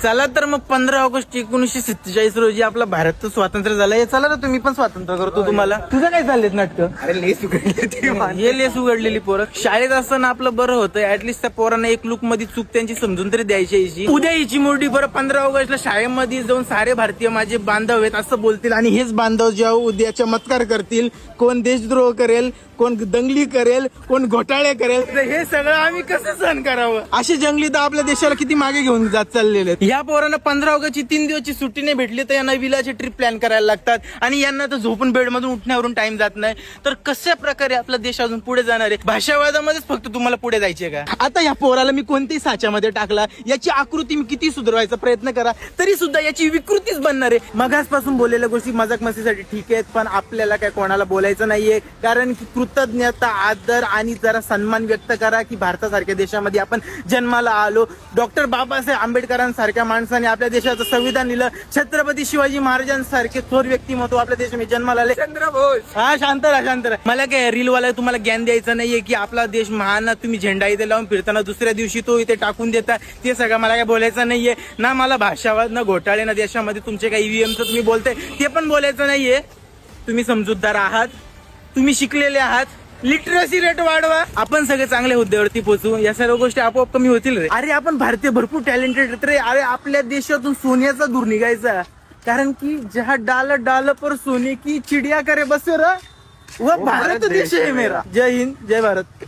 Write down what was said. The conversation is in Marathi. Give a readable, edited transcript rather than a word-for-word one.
चला तर मग 15 ऑगस्ट 1947 रोजी आपला भारत स्वातंत्र्य झाला. चला तर तुम्ही पण स्वातंत्र्य करतो तुम्हाला. तुझं काय चाललेत नाटक? अरे लेस उघडली ती हे लेस उघडलेली पोरं. शाळेत असताना आपलं बरं होतं, ऍटलिस्ट त्या पोरांना एक लुक मध्ये चूक त्यांची समजून तरी द्यायची यायची. उद्या यायची मोठी बरं 15 ऑगस्टला शाळेमध्ये जाऊन सारे भारतीय माझे बांधव आहेत असं बोलतील आणि हेच बांधव जेव्हा उद्या चमत्कार करतील, कोण देशद्रोह करेल, कोण दंगली करेल, कोण घोटाळे करेल, तर हे सगळं आम्ही कसं सहन करावं. असे जंगली तर आपल्या देशाला किती मागे घेऊन जात चाललेले आहेत. या पोरांना 15 ऑगस्टची 3 दिवसची सुट्टी नाही भेटली तर यांना विलाची ट्रिप प्लॅन करायला लागतात आणि यांना तर झोपून बेडमधून उठण्यावरून टाइम जात नाही. तर कशा प्रकारे आपला देश अजून पुढे जाणार आहे? भाषावादामध्येच फक्त तुम्हाला पुढे जायचे का? आता या पोराला मी कोणत्याही साच्यामध्ये टाकला, याची आकृती मी किती सुधारवायचा प्रयत्न करा तरी सुद्धा याची विकृतीच बनणार आहे. मगासपासून बोललेल्या गोष्टी मजाक मस्तीसाठी ठीक आहेत, पण आपल्याला काय कोणाला बोलायचं नाहीये, कारण की कृतज्ञता, आदर आणि जरा सन्मान व्यक्त करा की भारतासारख्या देशामध्ये आपण जन्माला आलो. डॉक्टर बाबासाहेब आंबेडकरांसारख्या माणसाने आपल्या देशाचं संविधान लिहिलं. छत्रपती शिवाजी महाराजांसारखे थोर व्यक्तिमत्व आपल्या देशामध्ये जन्माला आले. चंद्रबोस. हा शांत राहा. मला काय रीलवाला तुम्हाला ज्ञान द्यायचं नाहीये की आपला देश महान, तुम्ही झेंडा इथे लावून फिरताना दुसऱ्या दिवशी तो इथे टाकून देता, ते सगळं मला काय बोलायचं नाहीये. ना मला भाषावाद, ना घोटाळे, ना देशामध्ये तुमचे काही ईव्हीएमचं तुम्ही बोलताय ते पण बोलायचं नाहीये. तुम्ही समजूतदार आहात, तुम्ही शिकलेले आहात. लिटरसी रेट वाढवा, आपण सगळे चांगले हुद्द्यावरती पोहोचू. या सर्व गोष्टी आपोआप कमी होतील रे. अरे आपण भारतीय भरपूर टॅलेंटेड रे. अरे आपल्या देशातून सोन्याचा धूर निघायचा, कारण की जहा डाल पर सोने की चिडिया करे बसे रे, वो भारत देश है मेरा. जय हिंद, जय भारत.